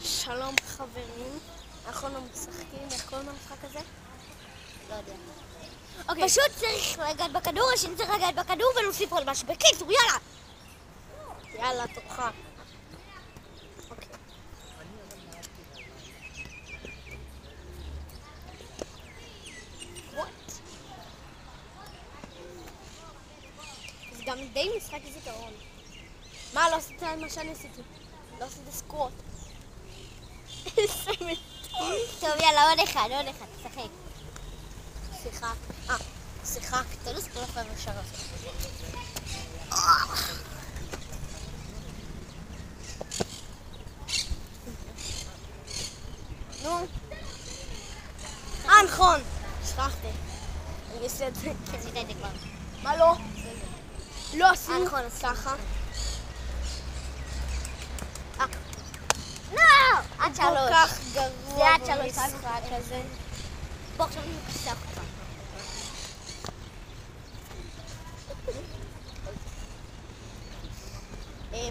שלום חברים, אנחנו לא משחקים, איך קוראים למשחק הזה? לא יודע. אוקיי. פשוט צריך לגעת בכדור, השני צריך לגעת בכדור ולהוסיף עוד משהו. בקיצור, יאללה! יאללה, תורך. אוקיי. What? זה גם די משחק זיכרון. מה, לא עשית מה שאני עשיתי? לא עשיתי סקווט. טוב, יאללה, עוד אחד, תשחק. שיחקת. אתה לא ספר לך אפשר לעשות. נו. נכון. שכחתי. אני אעשה את זה. עשית את זה כבר. מה לא? לא עשינו. נכון, אז ככה. לא! עד כל 3. כך גרוע זה עד 3. במשחק הזה. בוא עכשיו אני אקסח אותך.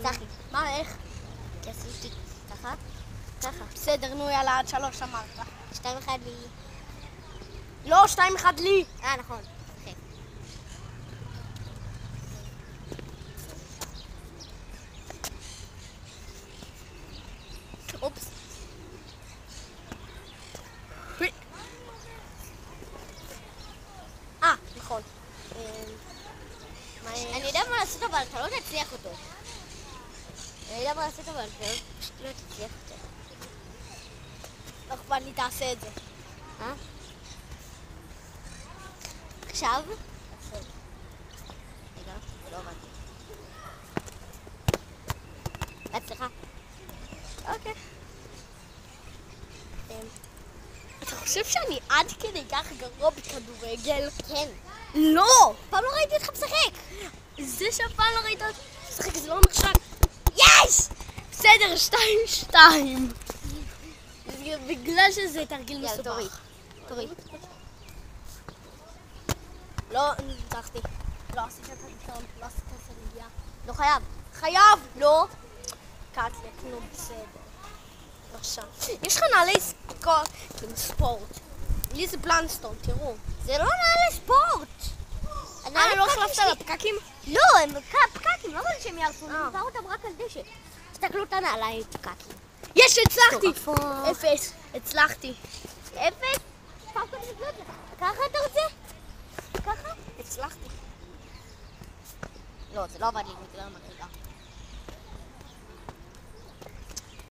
צחי. מה, איך? כי עשיתי ככה. ככה. בסדר, נו יאללה, עד 3 אמרת. 2-1 לי. לא, 2-1 לי. נכון. שחק. אופס. נכון. אני יודע מה לעשות, אבל אתה לא תצליח אותו. אני יודע מה לעשות, אבל אתה פשוט לא תצליח אותו. לא אכפת לי, תעשה את זה. עכשיו? רגע, זה לא עבד. בהצלחה. אוקיי. אתה חושב שאני עד כדי כך גרוע בכדורגל? כן. לא! פעם לא ראיתי אותך משחק. זה שאף פעם לא ראית אותי משחק, זה לא נחשב. יש! בסדר, 2-2. בגלל שזה תרגיל יאללה, מסובך. תורי. לא, ניצחתי. לא עשית את הניצחון, לא עשית את הנגיעה. לא חייב. חייב! לא! קאטלק, נו בסדר. בבקשה. יש לך נעלי ספורט. לי זה פלנסטון, תראו. זה לא נעלי ספורט. לא החלפת על הפקקים? לא, הם פקקים, לא אמרתי שהם יערפו, אני מותר אותם רק על דשא. תסתכלו את הנעלי פקקים. יש, הצלחתי! מטורפות. 0, הצלחתי. 0? ככה אתה רוצה? ככה? הצלחתי. לא, זה לא עבד לי בגלל המדרגה.